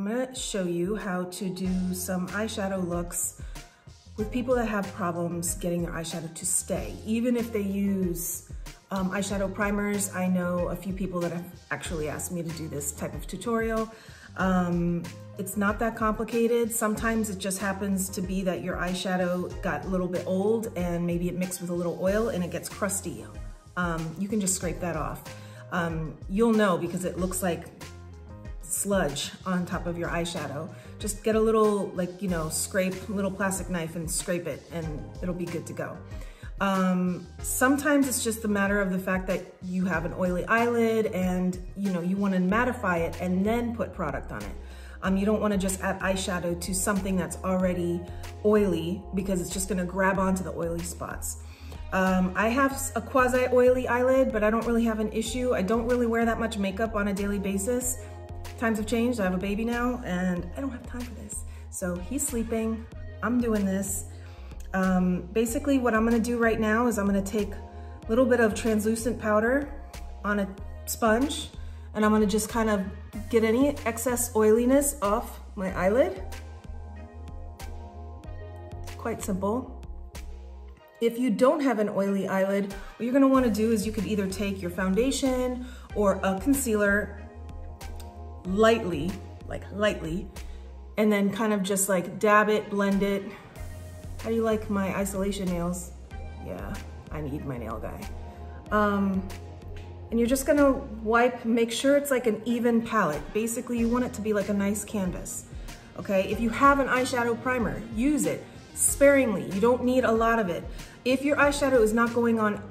I'm gonna show you how to do some eyeshadow looks with people that have problems getting their eyeshadow to stay. Even if they use eyeshadow primers, I know a few people that have actually asked me to do this type of tutorial. It's not that complicated. Sometimes it just happens to be that your eyeshadow got a little bit old and maybe it mixed with a little oil and it gets crusty. You can just scrape that off. You'll know because it looks like sludge on top of your eyeshadow. Just get a little, like, you know, scrape, little plastic knife and scrape it and it'll be good to go. Sometimes it's just a matter of the fact that you have an oily eyelid and, you know, you want to mattify it and then put product on it. You don't want to just add eyeshadow to something that's already oily because it's just going to grab onto the oily spots. I have a quasi-oily eyelid, but I don't really have an issue. I don't really wear that much makeup on a daily basis. Times have changed. I have a baby now and I don't have time for this. So he's sleeping. I'm doing this. Basically what I'm going to do right now is I'm going to take a little bit of translucent powder on a sponge and I'm going to just kind of get any excess oiliness off my eyelid. Quite simple. If you don't have an oily eyelid, what you're going to want to do is you could either take your foundation or a concealer lightly, and then kind of just like dab it, blend it. How do you like my isolation nails? Yeah, I need my nail guy. And you're just gonna wipe, make sure it's like an even palette. Basically, you want it to be like a nice canvas, okay? If you have an eyeshadow primer, use it sparingly. You don't need a lot of it. If your eyeshadow is not going on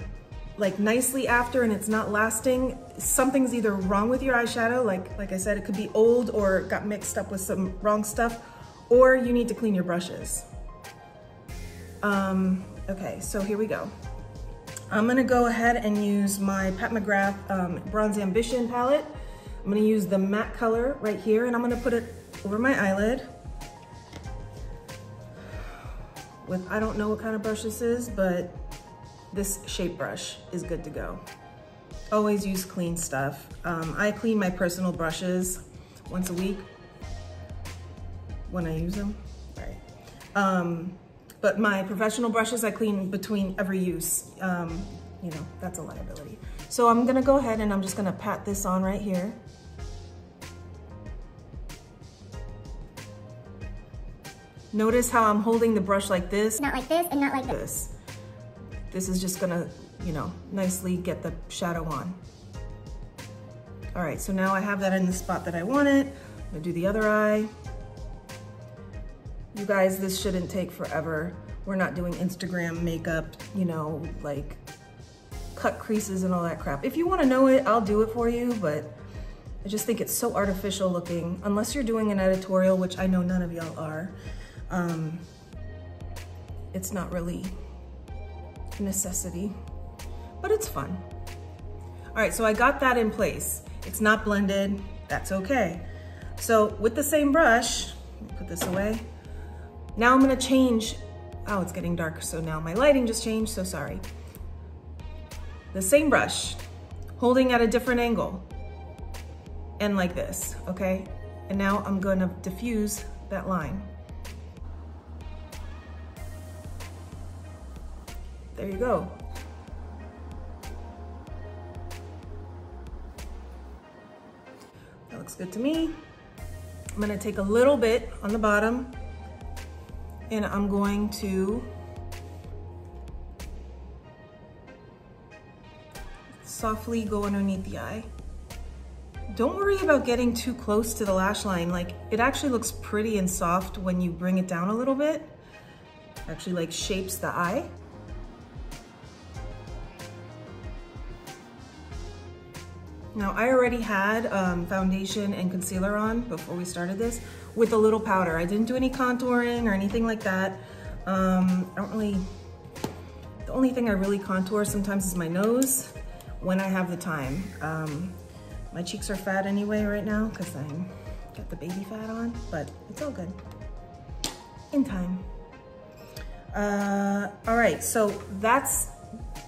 like nicely after and it's not lasting, something's either wrong with your eyeshadow, like I said, it could be old or got mixed up with some wrong stuff, or you need to clean your brushes. Okay, so here we go. I'm gonna go ahead and use my Pat McGrath Bronze Ambition palette. I'm gonna use the matte color right here and I'm gonna put it over my eyelid with, I don't know what kind of brush this is, but this shape brush is good to go. Always use clean stuff. I clean my personal brushes once a week when I use them, right? But my professional brushes, I clean between every use. You know, that's a liability. So I'm gonna go ahead and I'm just gonna pat this on right here. Notice how I'm holding the brush like this. Not like this and not like this. This is just gonna, you know, nicely get the shadow on. All right, so now I have that in the spot that I want it. I'm gonna do the other eye. You guys, this shouldn't take forever. We're not doing Instagram makeup, you know, like cut creases and all that crap. If you wanna know it, I'll do it for you, but I just think it's so artificial looking, unless you're doing an editorial, which I know none of y'all are. It's not really a necessity, but it's fun. All right, so I got that in place. It's not blended, that's okay. So with the same brush, put this away. Now I'm gonna change, oh, it's getting dark, so now my lighting just changed, so sorry. The same brush, holding at a different angle, and like this, okay? And now I'm gonna diffuse that line. There you go. That looks good to me. I'm gonna take a little bit on the bottom and I'm going to softly go underneath the eye. Don't worry about getting too close to the lash line. Like, it actually looks pretty and soft when you bring it down a little bit. Actually, like, shapes the eye. Now, I already had foundation and concealer on before we started this with a little powder. I didn't do any contouring or anything like that. I don't really, the only thing I really contour sometimes is my nose when I have the time. My cheeks are fat anyway right now because I got the baby fat on, but it's all good. In time. All right, so that's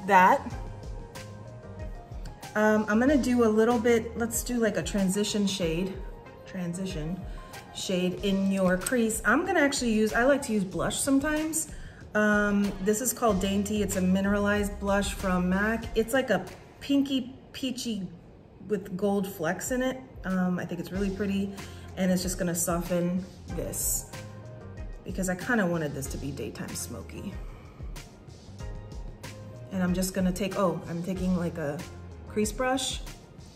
that. I'm gonna do a little bit, let's do like a transition shade. transition shade in your crease. I'm gonna actually use, I like to use blush sometimes. This is called Dainty. It's a mineralized blush from MAC. It's like a pinky peachy with gold flecks in it. I think it's really pretty, and it's just gonna soften this because I kind of wanted this to be daytime smoky. And I'm just gonna take, I'm taking like a crease brush.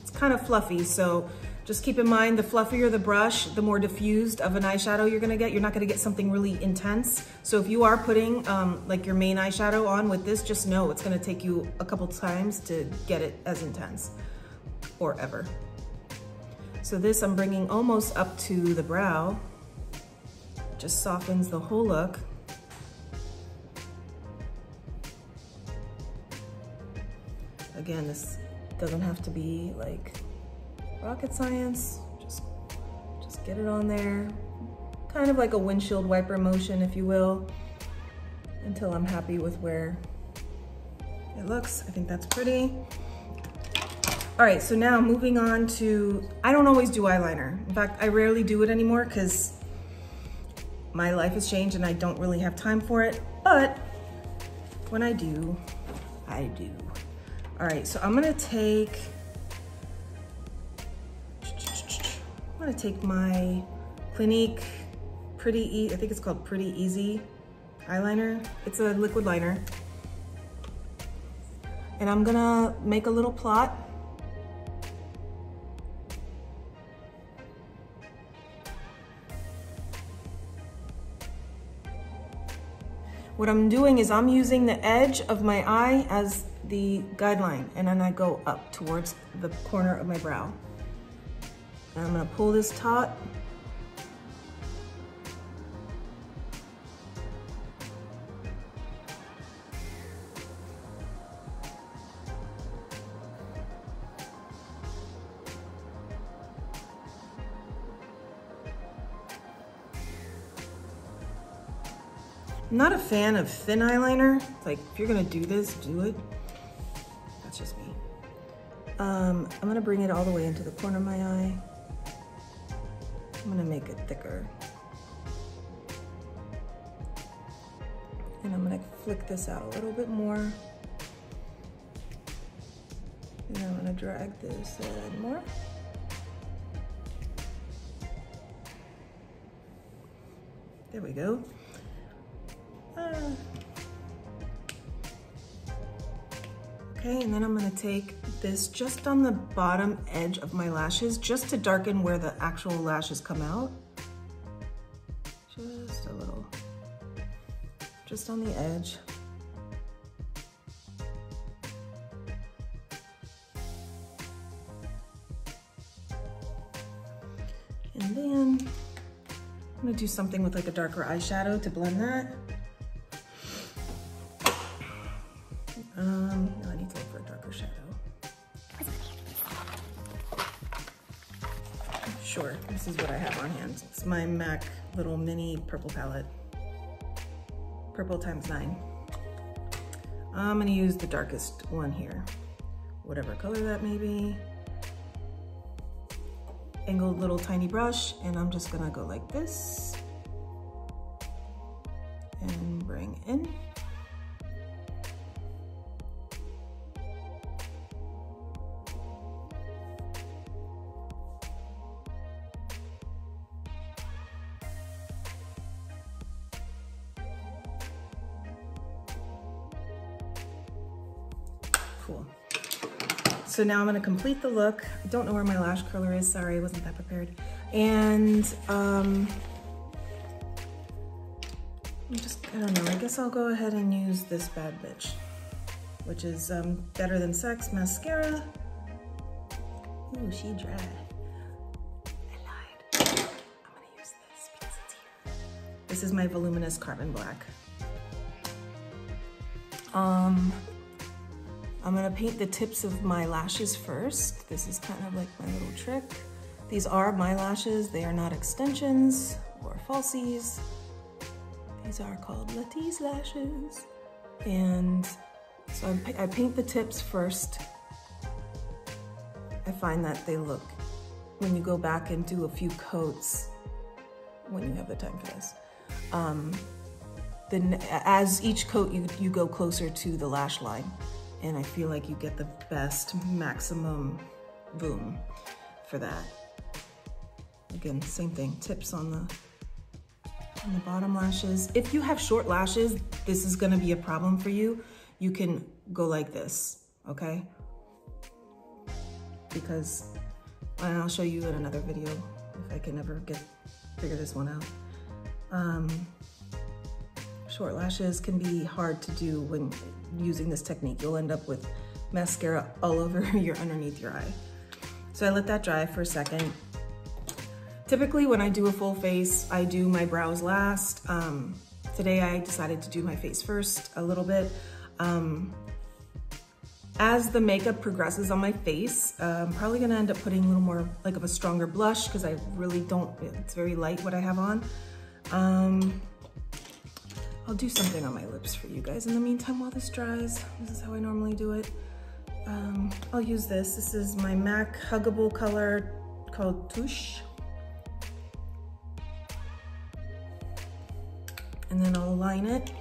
It's kind of fluffy, so just keep in mind, the fluffier the brush, the more diffused of an eyeshadow you're gonna get. You're not gonna get something really intense. So if you are putting like your main eyeshadow on with this, just know it's gonna take you a couple times to get it as intense, or ever. So this I'm bringing almost up to the brow. Just softens the whole look. Again, this doesn't have to be like rocket science, just get it on there. Kind of like a windshield wiper motion, if you will, until I'm happy with where it looks. I think that's pretty. All right, so now moving on to, I don't always do eyeliner. In fact, I rarely do it anymore because my life has changed and I don't really have time for it, but when I do, I do. All right, so I'm gonna take my Clinique I think it's called Pretty Easy eyeliner. It's a liquid liner. And I'm gonna make a little plot. What I'm doing is I'm using the edge of my eye as the guideline, and then I go up towards the corner of my brow. And I'm gonna pull this taut. I'm not a fan of thin eyeliner. Like, if you're gonna do this, do it. That's just me. I'm gonna bring it all the way into the corner of my eye. I'm gonna make it thicker. And I'm gonna flick this out a little bit more. And I'm gonna drag this in more. There we go. Okay, and then I'm gonna take this just on the bottom edge of my lashes, just to darken where the actual lashes come out. Just a little, just on the edge. And then I'm gonna do something with like a darker eyeshadow to blend that. No, I need to look for a darker shadow. Sure, this is what I have on hand. It's my MAC little mini purple palette. Purple ×9. I'm gonna use the darkest one here. Whatever color that may be. Angled little tiny brush, and I'm just gonna go like this. And bring in. Cool. So now I'm gonna complete the look. I don't know where my lash curler is, sorry, I wasn't that prepared. And I don't know, I guess I'll go ahead and use this bad bitch, which is Better Than Sex mascara. Ooh, she dry. I lied. I'm gonna use this because it's here. This is my Voluminous Carbon Black. I'm gonna paint the tips of my lashes first. This is kind of like my little trick. These are my lashes. They are not extensions or falsies. These are called Latisse lashes. And so I paint the tips first. I find that they look when you go back and do a few coats, when you have the time for this, then as each coat, you go closer to the lash line. And I feel like you get the best maximum boom for that. Again, same thing, tips on the bottom lashes. If you have short lashes, this is gonna be a problem for you. You can go like this, okay? Because, and I'll show you in another video if I can ever figure this one out. Short lashes can be hard to do when using this technique. You'll end up with mascara all over underneath your eye. So I let that dry for a second. Typically when I do a full face, I do my brows last. Today I decided to do my face first a little bit. As the makeup progresses on my face, I'm probably gonna end up putting a little more like of a stronger blush because I really don't, it's very light what I have on. I'll do something on my lips for you guys in the meantime while this dries. This is how I normally do it. I'll use this. This is my MAC Huggable color called Touche. And then I'll line it.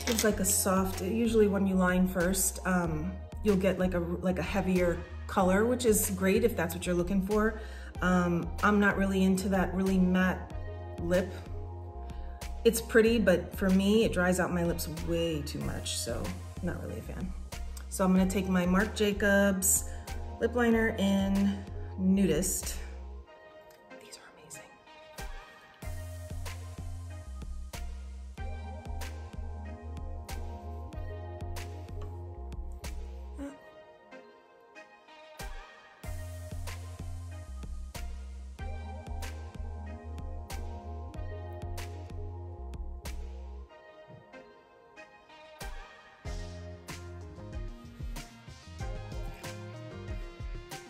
It's like a soft, usually when you line first, you'll get like a heavier color, which is great if that's what you're looking for. I'm not really into that really matte lip. It's pretty, but for me, it dries out my lips way too much, so not really a fan. So I'm gonna take my Marc Jacobs lip liner in Nudist. These are amazing.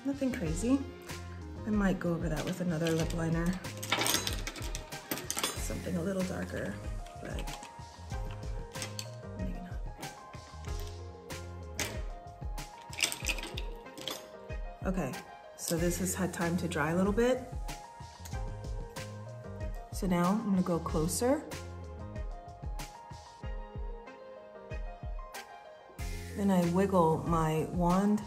Nothing crazy. I might go over that with another lip liner. Something a little darker, but maybe not. Okay, so this has had time to dry a little bit. So now I'm gonna go closer. Then I wiggle my wand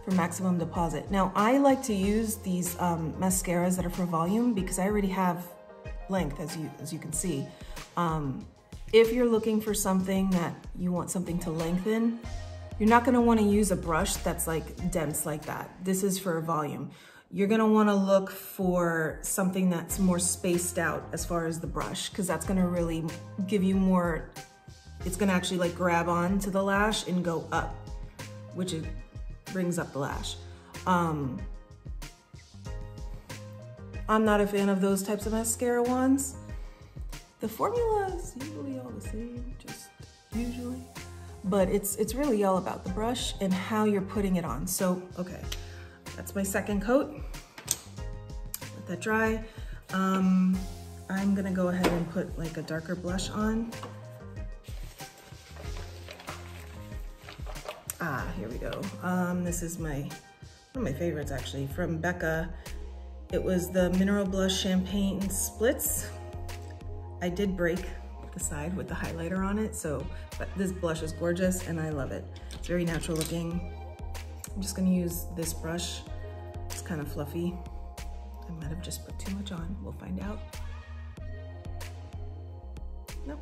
for maximum deposit. Now, I like to use these mascaras that are for volume because I already have length, as you can see. If you're looking for something that you want something to lengthen, you're not gonna wanna use a brush that's like dense like that. This is for volume. You're gonna wanna look for something that's more spaced out as far as the brush, because that's gonna really give you more, it's gonna actually like grab on to the lash and go up, which it brings up the lash. I'm not a fan of those types of mascara wands. The formula is usually all the same, just usually, but it's really all about the brush and how you're putting it on. So, okay, that's my second coat. Let that dry. I'm gonna go ahead and put like a darker blush on. Here we go. This is one of my favorites actually, from Becca. It was the Mineral Blush Champagne Splits. I did break the side with the highlighter on it, but this blush is gorgeous and I love it. It's very natural looking. I'm just gonna use this brush. It's kind of fluffy. I might have just put too much on. We'll find out. Nope.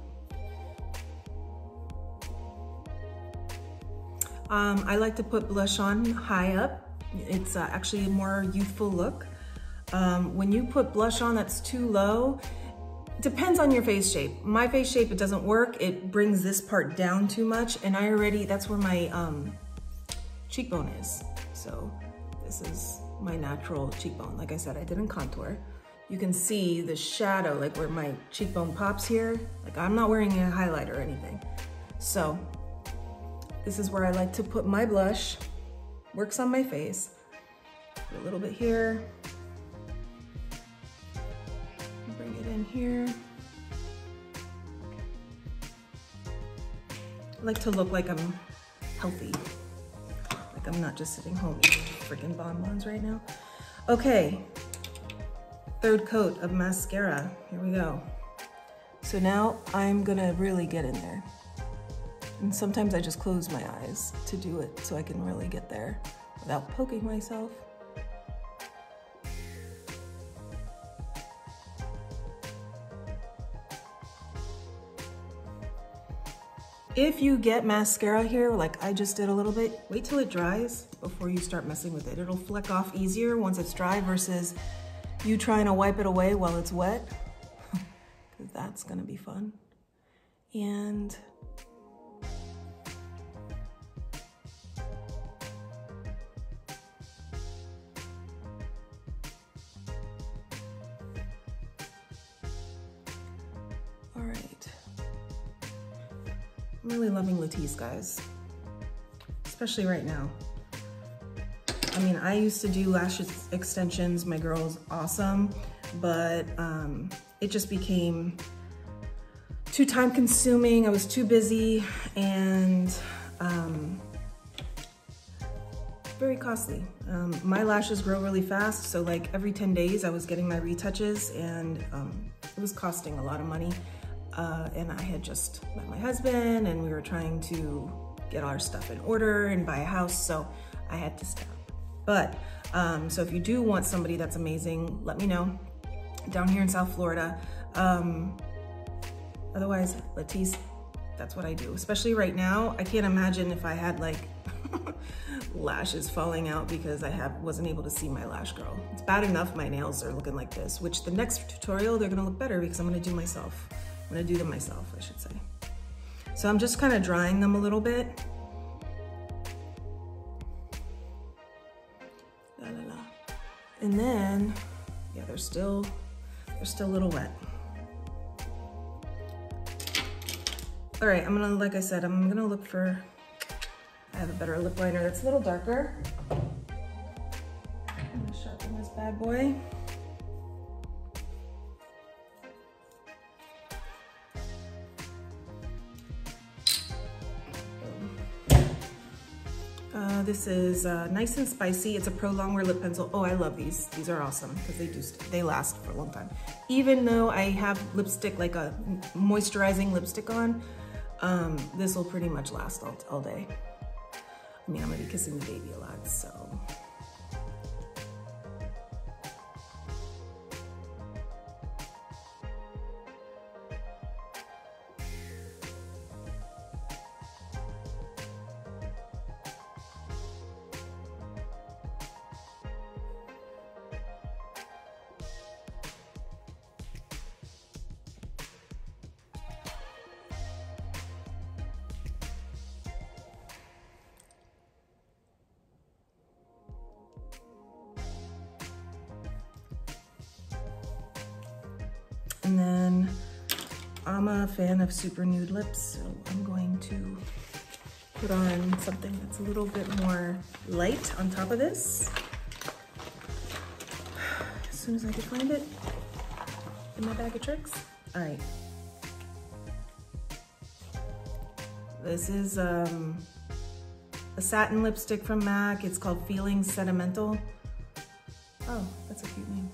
I like to put blush on high up. It's actually a more youthful look. When you put blush on that's too low, depends on your face shape. My face shape, it doesn't work. It brings this part down too much, and that's where my cheekbone is. So this is my natural cheekbone. Like I said, I didn't contour. You can see the shadow, like where my cheekbone pops here. Like I'm not wearing a highlight or anything. So this is where I like to put my blush. Works on my face. Put a little bit here. Bring it in here. I like to look like I'm healthy. Like I'm not just sitting home eating freaking bonbons right now. Okay, third coat of mascara. Here we go. So now I'm gonna really get in there. And sometimes I just close my eyes to do it so I can really get there without poking myself. If you get mascara here, like I just did a little bit, wait till it dries before you start messing with it. It'll fleck off easier once it's dry versus you trying to wipe it away while it's wet, because that's gonna be fun. And all right. I'm really loving Latisse, guys, especially right now. I mean, I used to do lash extensions. My girl's awesome, but it just became too time consuming. I was too busy and very costly. My lashes grow really fast, so like every 10 days I was getting my retouches, and it was costing a lot of money. And I had just met my husband and we were trying to get our stuff in order and buy a house, so I had to stop. But, so if you do want somebody that's amazing, let me know. Down here in South Florida. Otherwise, Latisse, that's what I do. Especially right now, I can't imagine if I had like lashes falling out because I wasn't able to see my lash girl. It's bad enough my nails are looking like this, which the next tutorial, they're gonna look better because I'm gonna do myself. I'm gonna do them myself, I should say. So I'm just kind of drying them a little bit. La, la, la. And then, yeah, they're still a little wet. All right, I'm gonna, like I said, I'm gonna look for, I have a better lip liner that's a little darker. I'm gonna sharpen this bad boy. This is Nice and Spicy. It's a Pro Longwear lip pencil. Oh, I love these. These are awesome because they last for a long time. Even though I have lipstick, like a moisturizing lipstick on, this will pretty much last all day. I mean, I'm gonna be kissing the baby a lot, so. And then I'm a fan of super nude lips, so I'm going to put on something that's a little bit more light on top of this. As soon as I can find it in my bag of tricks. All right. This is a satin lipstick from MAC. It's called Feeling Sentimental. Oh, that's a cute name.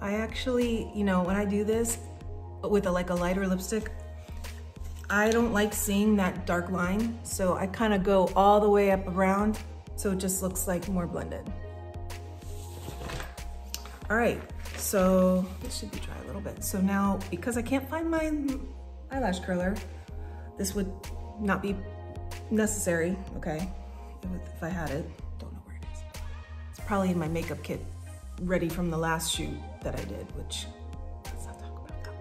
I actually, you know, when I do this with like a lighter lipstick, I don't like seeing that dark line. So I kind of go all the way up around so it just looks like more blended. All right, so this should be dry a little bit. So now, because I can't find my eyelash curler, this would not be necessary, okay? If I had it, don't know where it is. It's probably in my makeup kit, ready from the last shoot that I did, which, let's not talk about that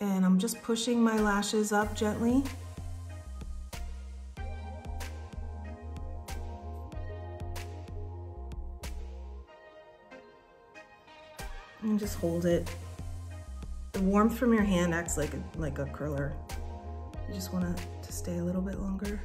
one. And I'm just pushing my lashes up gently. And just hold it. The warmth from your hand acts like a curler. You just want it to stay a little bit longer.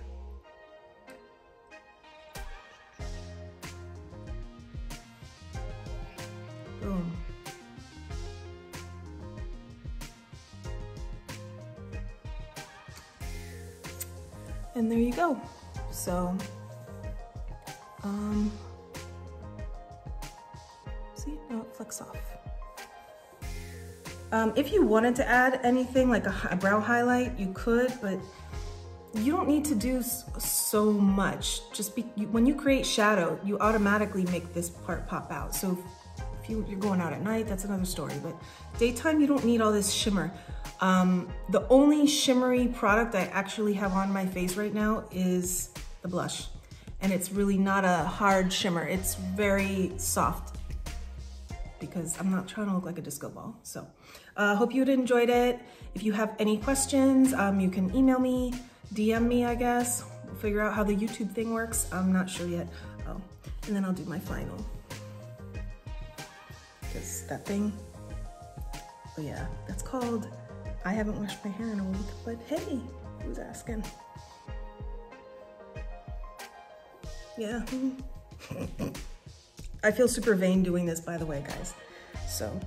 And there you go. So, see, now it flicks off. If you wanted to add anything like a brow highlight, you could, but you don't need to do so much. Just when you create shadow, you automatically make this part pop out. So if you're going out at night, that's another story, but daytime, you don't need all this shimmer. The only shimmery product I actually have on my face right now is the blush. And it's really not a hard shimmer. It's very soft because I'm not trying to look like a disco ball. So hope you enjoyed it. If you have any questions, you can email me, DM me, I guess. We'll figure out how the YouTube thing works. I'm not sure yet. Oh, and then I'll do my final. Because that thing, oh yeah, that's called, I haven't washed my hair in a week, but hey, who's asking? Yeah. I feel super vain doing this, by the way, guys. So